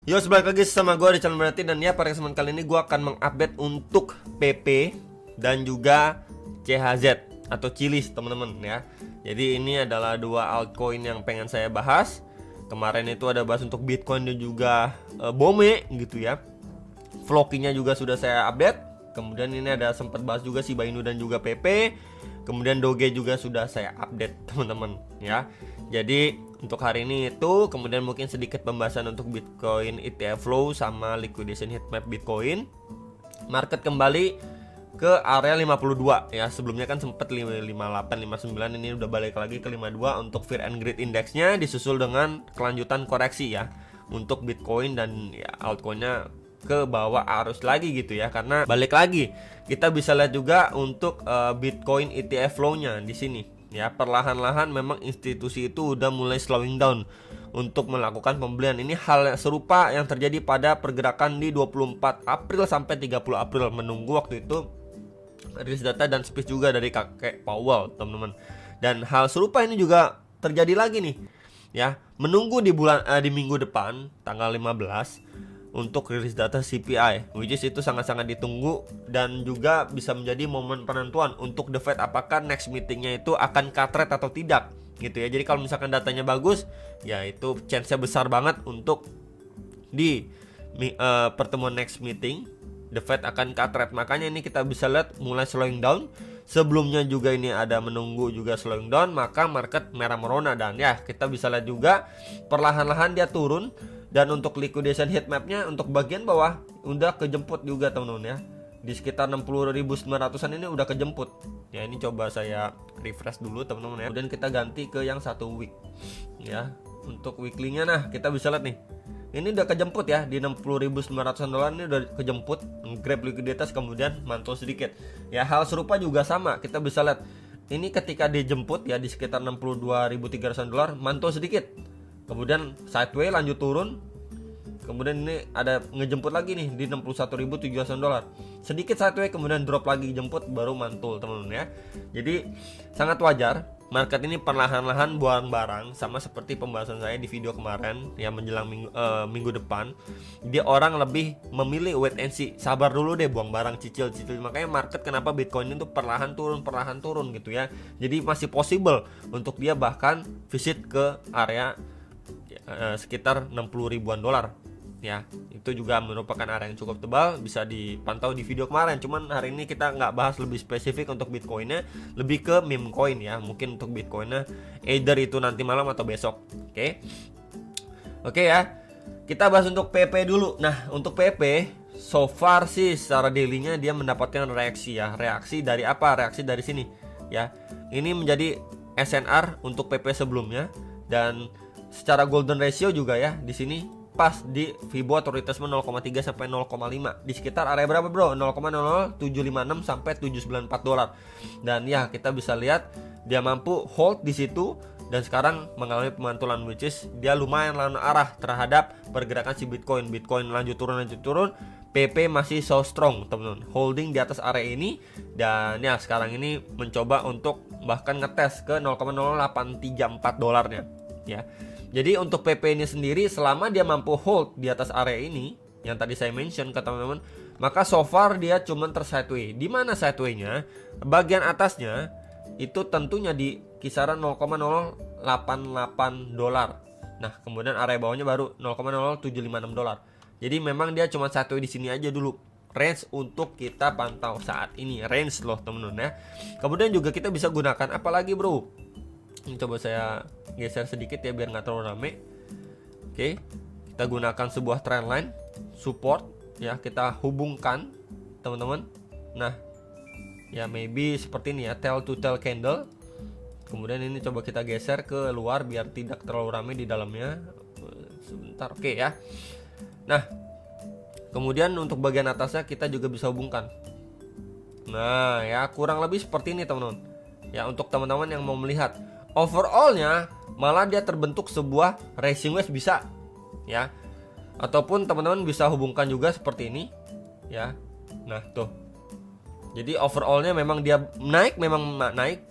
Yo, balik lagi sama gue di channel Berarti. Dan ya, pada kesempatan kali ini gue akan mengupdate untuk PP dan juga CHZ atau Cilis, teman-teman ya. Jadi ini adalah dua altcoin yang pengen saya bahas. Kemarin itu ada bahas untuk Bitcoin dan juga BOME gitu ya. Floki-nya juga sudah saya update. Kemudian ini ada sempat bahas juga Shiba Inu dan juga PP. Kemudian Doge juga sudah saya update, teman-teman ya. Jadi untuk hari ini itu, kemudian mungkin sedikit pembahasan untuk Bitcoin ETF flow sama liquidation heatmap Bitcoin. Market kembali ke area 52 ya. Sebelumnya kan sempat 58, 59, ini udah balik lagi ke 52 untuk Fear and Greed Indexnya, disusul dengan kelanjutan koreksi ya untuk Bitcoin dan ya altcoinnya ke bawah arus lagi gitu ya, karena balik lagi kita bisa lihat juga untuk Bitcoin ETF flow-nya di sini ya. Perlahan-lahan memang institusi itu udah mulai slowing down untuk melakukan pembelian. Ini hal serupa yang terjadi pada pergerakan di 24 April sampai 30 April, menunggu waktu itu rilis data dan speech juga dari kakek Powell, teman-teman. Dan hal serupa ini juga terjadi lagi nih ya, menunggu di minggu depan tanggal 15 untuk rilis data CPI, which is itu sangat-sangat ditunggu dan juga bisa menjadi momen penentuan untuk The Fed apakah next meetingnya itu akan cut rate atau tidak gitu ya. Jadi kalau misalkan datanya bagus, ya itu chance-nya besar banget untuk di pertemuan next meeting The Fed akan cut rate. Makanya ini kita bisa lihat mulai slowing down. Sebelumnya juga ini ada menunggu juga slowing down, maka market merah merona. Dan ya kita bisa lihat juga perlahan-lahan dia turun. Dan untuk liquidation heatmapnya untuk bagian bawah udah kejemput juga, teman-teman ya. Di sekitar 60.900an ini udah kejemput. Ya ini coba saya refresh dulu, teman-teman ya. Kemudian kita ganti ke yang 1 week ya. Untuk weekly-nya nah kita bisa lihat nih, ini udah kejemput ya di 60.900 dolar, ini udah kejemput, grab likuiditas kemudian mantul sedikit. Ya hal serupa juga sama, kita bisa lihat ini ketika dijemput ya di sekitar 62.300 dolar, mantul sedikit. Kemudian sideway lanjut turun. Kemudian ini ada ngejemput lagi nih di 61.700 dolar. Sedikit sideway kemudian drop lagi, jemput baru mantul, teman-teman ya. Jadi sangat wajar market ini perlahan-lahan buang barang, sama seperti pembahasan saya di video kemarin ya, menjelang minggu depan. Dia orang lebih memilih wait and see, sabar dulu deh, buang barang, cicil. Makanya market kenapa Bitcoin itu perlahan turun gitu ya. Jadi masih possible untuk dia bahkan visit ke area sekitar 60 ribuan dolar ya. Itu juga merupakan area yang cukup tebal, bisa dipantau di video kemarin. Cuman hari ini kita nggak bahas lebih spesifik untuk Bitcoinnya, lebih ke meme coin ya. Mungkin untuk Bitcoinnya either itu nanti malam atau besok. Oke ya, kita bahas untuk PP dulu. Nah untuk PP so far sih secara daily-nya dia mendapatkan reaksi ya. Reaksi dari apa? Reaksi dari sini ya. Ini menjadi SNR untuk PP sebelumnya, dan secara golden ratio juga ya di sini pas di Fibo atau retest 0,3 sampai 0,5 di sekitar area berapa bro? 0,00756 sampai 794 dolar. Dan ya kita bisa lihat dia mampu hold di situ dan sekarang mengalami pemantulan, which is dia lumayan lawan arah terhadap pergerakan si Bitcoin. Bitcoin lanjut turun. PP masih so strong, teman-teman, holding di atas area ini. Dan ya sekarang ini mencoba untuk bahkan ngetes ke 0,0834 dolarnya ya. Jadi untuk PP ini sendiri, selama dia mampu hold di atas area ini yang tadi saya mention ke teman-teman, maka so far dia cuma tersideway. Di mana sideway-nya? Bagian atasnya itu tentunya di kisaran 0,088 dolar. Nah, kemudian area bawahnya baru 0,0756 dolar. Jadi memang dia cuma sideway di sini aja dulu. Range untuk kita pantau saat ini, range loh, teman-teman ya. Kemudian juga kita bisa gunakan apalagi bro? Ini coba saya geser sedikit ya biar nggak terlalu rame. Oke, kita gunakan sebuah trendline support ya, kita hubungkan, teman-teman. Nah ya maybe seperti ini ya, tail to tail candle. Kemudian ini coba kita geser ke luar biar tidak terlalu rame di dalamnya. Sebentar, oke ya. Nah kemudian untuk bagian atasnya kita juga bisa hubungkan. Nah ya kurang lebih seperti ini, teman-teman ya. Untuk teman-teman yang mau melihat overallnya, malah dia terbentuk sebuah rising wedge bisa ya, ataupun teman-teman bisa hubungkan juga seperti ini ya. Nah tuh, jadi overallnya memang dia naik,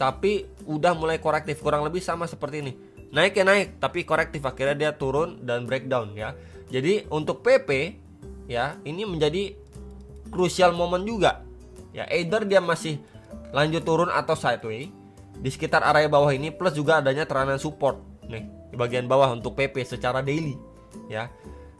tapi udah mulai korektif, kurang lebih sama seperti ini. naik ya naik, tapi korektif, akhirnya dia turun dan breakdown ya. Jadi untuk PP ya, ini menjadi crucial moment juga ya, either dia masih lanjut turun atau sideways di sekitar area bawah ini, plus juga adanya tekanan support nih di bagian bawah untuk PP secara daily ya.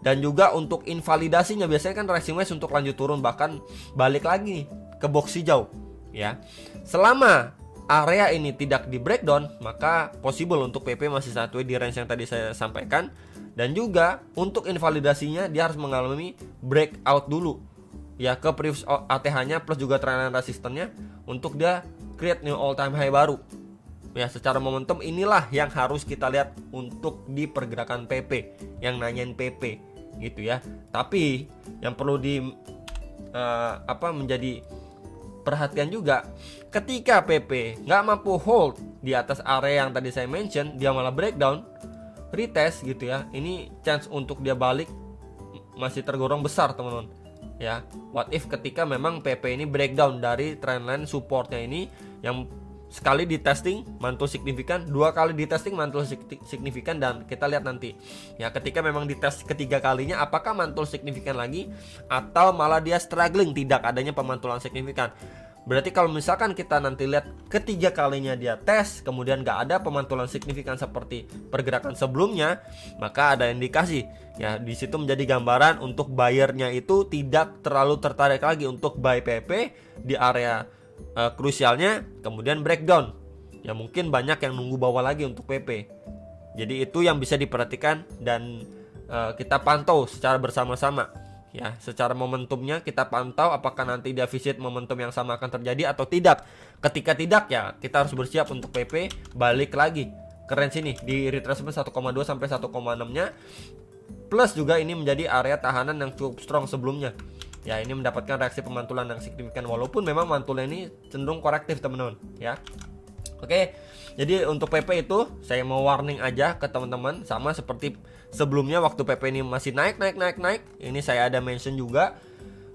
Dan juga untuk invalidasinya biasanya kan resting wedge untuk lanjut turun, bahkan balik lagi nih ke box hijau ya. Selama area ini tidak di breakdown, maka possible untuk PP masih sideways di range yang tadi saya sampaikan. Dan juga untuk invalidasinya dia harus mengalami breakout dulu ya ke previous ATH-nya, plus juga trend resistance-nya untuk dia create new all time high baru. Ya, secara momentum inilah yang harus kita lihat untuk di pergerakan PP, yang nanyain PP gitu ya. Tapi yang perlu menjadi perhatian juga, ketika PP nggak mampu hold di atas area yang tadi saya mention, dia malah breakdown, retest gitu ya, ini chance untuk dia balik masih tergolong besar teman-teman ya. What if ketika memang PP ini breakdown dari trendline supportnya ini, yang sekali di testing mantul signifikan, dua kali di testing mantul signifikan, dan kita lihat nanti ya ketika memang di tes ketiga kalinya apakah mantul signifikan lagi atau malah dia struggling tidak adanya pemantulan signifikan. Berarti kalau misalkan kita nanti lihat ketiga kalinya dia tes kemudian nggak ada pemantulan signifikan seperti pergerakan sebelumnya, maka ada indikasi ya, di situ menjadi gambaran untuk buyernya itu tidak terlalu tertarik lagi untuk buy PP di area krusialnya, kemudian breakdown ya, mungkin banyak yang nunggu bawah lagi untuk PP. Jadi itu yang bisa diperhatikan dan kita pantau secara bersama-sama ya. Secara momentumnya kita pantau apakah nanti defisit momentum yang sama akan terjadi atau tidak. Ketika tidak ya kita harus bersiap untuk PP balik lagi ke range ini di retracement 1,2 sampai 1,6 nya, plus juga ini menjadi area tahanan yang cukup strong sebelumnya ya. Ini mendapatkan reaksi pemantulan yang signifikan, walaupun memang mantulnya ini cenderung korektif teman-teman ya. Oke, jadi untuk PP itu saya mau warning aja ke teman-teman, sama seperti sebelumnya waktu PP ini masih naik. Ini saya ada mention juga,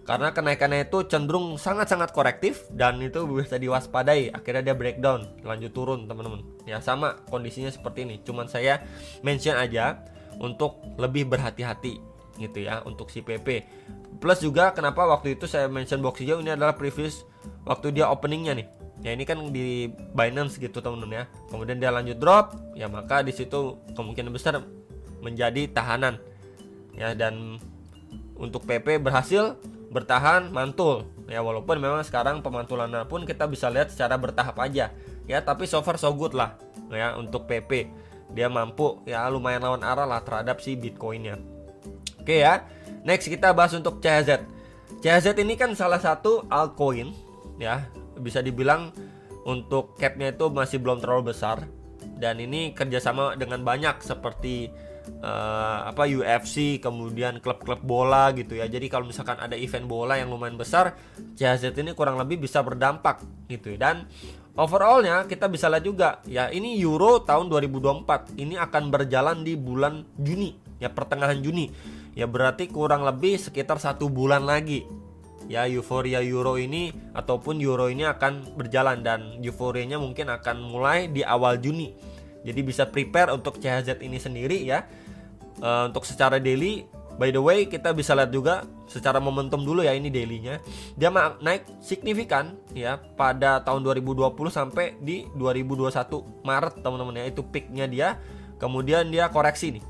karena kenaikannya itu cenderung sangat-sangat korektif dan itu bisa diwaspadai. Akhirnya dia breakdown, lanjut turun teman-teman ya. Sama kondisinya seperti ini, cuman saya mention aja untuk lebih berhati-hati gitu ya untuk si PP. Plus juga kenapa waktu itu saya mention box hijau, ini adalah previous waktu dia openingnya nih ya. Ini kan di Binance gitu teman-teman ya, kemudian dia lanjut drop ya, maka di situ kemungkinan besar menjadi tahanan ya. Dan untuk PP berhasil bertahan mantul ya, walaupun memang sekarang pemantulannya pun kita bisa lihat secara bertahap aja ya, tapi so far so good lah ya. Untuk PP dia mampu ya lumayan lawan arah lah terhadap si Bitcoinnya. Oke ya, next kita bahas untuk CHZ. CHZ ini kan salah satu altcoin ya, bisa dibilang untuk capnya itu masih belum terlalu besar, dan ini kerjasama dengan banyak seperti UFC, kemudian klub-klub bola gitu ya. Jadi kalau misalkan ada event bola yang lumayan besar, CHZ ini kurang lebih bisa berdampak gitu ya. Dan overallnya kita bisa lihat juga ya, ini Euro tahun 2024 ini akan berjalan di bulan Juni ya, pertengahan Juni ya, berarti kurang lebih sekitar 1 bulan lagi ya euforia Euro ini ataupun Euro ini akan berjalan, dan euforianya mungkin akan mulai di awal Juni. Jadi bisa prepare untuk CHZ ini sendiri ya. Untuk secara daily, by the way kita bisa lihat juga secara momentum dulu ya, ini dailynya dia naik signifikan ya pada tahun 2020 sampai di 2021 Maret teman-teman ya, itu peaknya dia. Kemudian dia koreksi nih,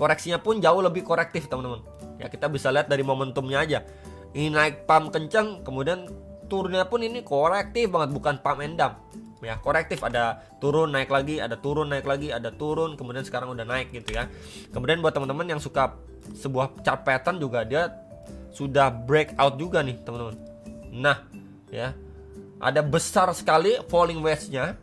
koreksinya pun jauh lebih korektif teman-teman ya. Kita bisa lihat dari momentumnya aja, ini naik pump kencang, kemudian turunnya pun ini korektif banget, bukan pump and dump ya, korektif, ada turun naik lagi, ada turun naik lagi, ada turun, kemudian sekarang udah naik gitu ya. Kemudian buat teman-teman yang suka sebuah chart pattern juga, dia sudah breakout juga nih teman-teman. Nah ya, ada besar sekali falling wedge-nya,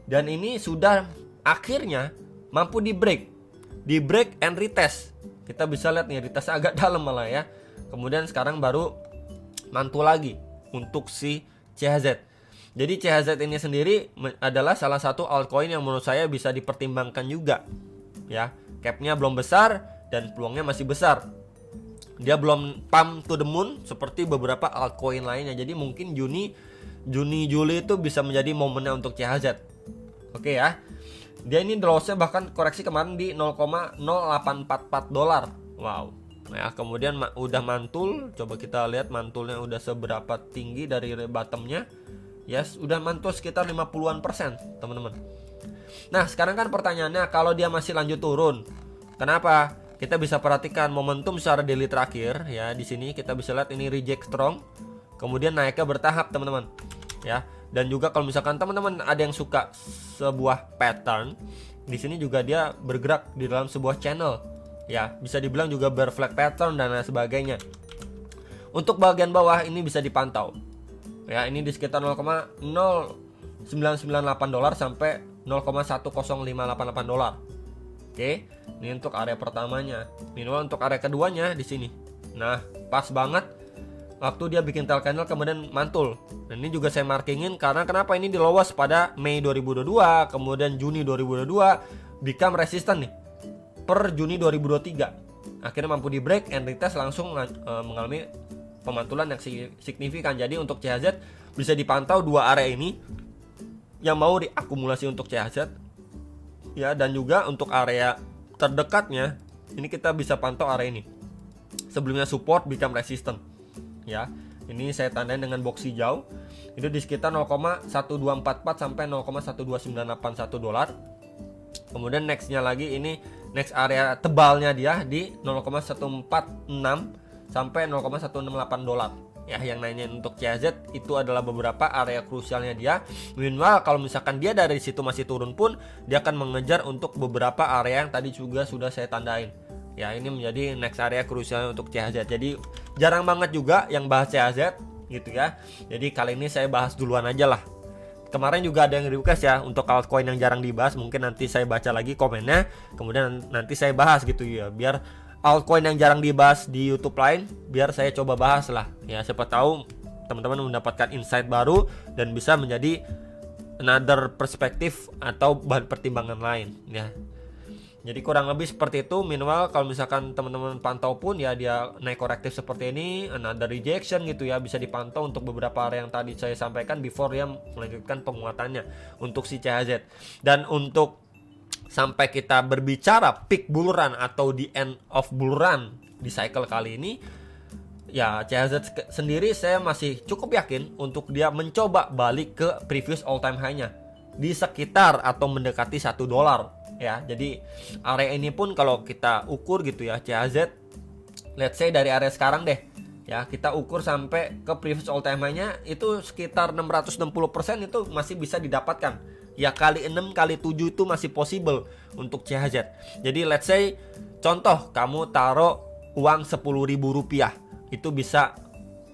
dan ini sudah akhirnya mampu di break and retest. Kita bisa lihat nih, retest agak dalam malah ya. Kemudian sekarang baru mantul lagi untuk si CHZ. Jadi CHZ ini sendiri adalah salah satu altcoin yang menurut saya bisa dipertimbangkan juga ya. Capnya belum besar dan peluangnya masih besar. Dia belum pump to the moon seperti beberapa altcoin lainnya. Jadi mungkin Juni Juli itu bisa menjadi momennya untuk CHZ. Oke ya. Dia ini lossnya bahkan koreksi kemarin di 0,0844 dolar. Wow. Nah, kemudian udah mantul. Coba kita lihat mantulnya udah seberapa tinggi dari bottomnya. Yes, udah mantul sekitar 50-an%, teman-teman. Nah, sekarang kan pertanyaannya, kalau dia masih lanjut turun, kenapa? Kita bisa perhatikan momentum secara daily terakhir ya. Di sini kita bisa lihat ini reject strong, kemudian naiknya bertahap, teman-teman. Ya. Dan juga kalau misalkan teman-teman ada yang suka sebuah pattern, di sini juga dia bergerak di dalam sebuah channel. Ya, bisa dibilang juga berflag pattern dan lain sebagainya. Untuk bagian bawah ini bisa dipantau. Ya, ini di sekitar 0,0998 dolar sampai 0,10588 dolar. Oke, ini untuk area pertamanya. Minimal untuk area keduanya di sini. Nah, pas banget waktu dia bikin tail candle kemudian mantul. Dan ini juga saya markingin karena kenapa ini di lowas pada Mei 2022, kemudian Juni 2022 become resistant nih per Juni 2023. Akhirnya mampu di break and retest langsung mengalami pemantulan yang signifikan. Jadi untuk CHZ bisa dipantau dua area ini yang mau diakumulasi untuk CHZ ya, dan juga untuk area terdekatnya ini kita bisa pantau area ini. Sebelumnya support become resistant ya. Ini saya tandain dengan box hijau. Itu di sekitar 0,1244 sampai 0,12981 dolar. Kemudian nextnya lagi ini next area tebalnya dia di 0,146 sampai 0,168 dolar. Ya, yang lainnya untuk CHZ itu adalah beberapa area krusialnya dia. Minimal kalau misalkan dia dari situ masih turun pun, dia akan mengejar untuk beberapa area yang tadi juga sudah saya tandain. Ya, ini menjadi next area krusialnya untuk CHZ. Jadi jarang banget juga yang bahas CHZ gitu ya. Jadi kali ini saya bahas duluan aja lah. Kemarin juga ada yang request ya untuk altcoin yang jarang dibahas. Mungkin nanti saya baca lagi komennya, kemudian nanti saya bahas gitu ya, biar altcoin yang jarang dibahas di YouTube lain biar saya coba bahas lah ya. Siapa tahu teman-teman mendapatkan insight baru dan bisa menjadi another perspektif atau bahan pertimbangan lain ya. Jadi kurang lebih seperti itu. Minimal kalau misalkan teman-teman pantau pun ya dia naik korektif seperti ini, another rejection gitu ya, bisa dipantau untuk beberapa area yang tadi saya sampaikan before dia melanjutkan penguatannya untuk si CHZ. Dan untuk sampai kita berbicara peak bull run atau the end of bull run di cycle kali ini, ya CHZ sendiri saya masih cukup yakin untuk dia mencoba balik ke previous all time high-nya di sekitar atau mendekati $1 ya. Jadi area ini pun kalau kita ukur gitu ya, CHZ let's say dari area sekarang deh ya, kita ukur sampai ke previous all time high-nya itu sekitar 660% itu masih bisa didapatkan. Ya kali 6 kali 7 itu masih possible untuk CHZ. Jadi let's say contoh kamu taruh uang Rp10.000, itu bisa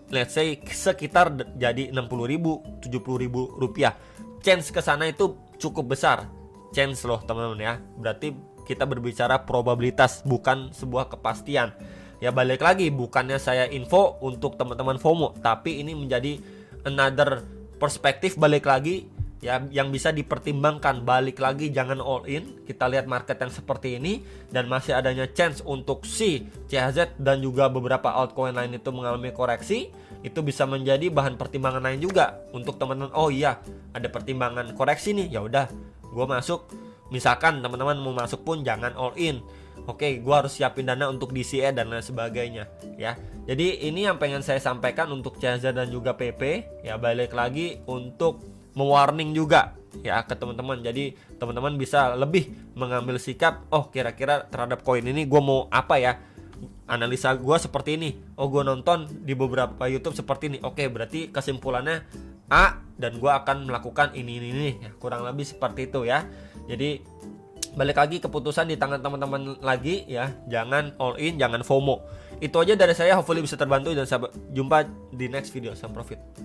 let's say sekitar jadi Rp60.000, Rp70.000. Chance ke sana itu cukup besar. Chance loh teman-teman ya. Berarti kita berbicara probabilitas, bukan sebuah kepastian. Ya balik lagi, bukannya saya info untuk teman-teman FOMO, tapi ini menjadi another perspektif balik lagi ya, yang bisa dipertimbangkan. Balik lagi, jangan all in. Kita lihat market yang seperti ini dan masih adanya chance untuk si CHZ dan juga beberapa altcoin lain itu mengalami koreksi. Itu bisa menjadi bahan pertimbangan lain juga untuk teman-teman. Oh iya, ada pertimbangan koreksi nih, ya udah gue masuk. Misalkan teman-teman mau masuk pun jangan all in. Oke, gue harus siapin dana untuk DCA dan lain sebagainya ya. Jadi ini yang pengen saya sampaikan untuk CHZ dan juga PP. Ya balik lagi untuk mewarning juga ya ke teman-teman. Jadi teman-teman bisa lebih mengambil sikap, oh kira-kira terhadap koin ini gue mau apa ya, analisa gue seperti ini. Oh gue nonton di beberapa YouTube seperti ini. Oke, berarti kesimpulannya A dan gue akan melakukan ini ya, kurang lebih seperti itu ya. Jadi balik lagi, keputusan di tangan teman-teman lagi ya. Jangan all in, jangan FOMO. Itu aja dari saya, hopefully bisa terbantu dan sampai jumpa di next video. Salam profit.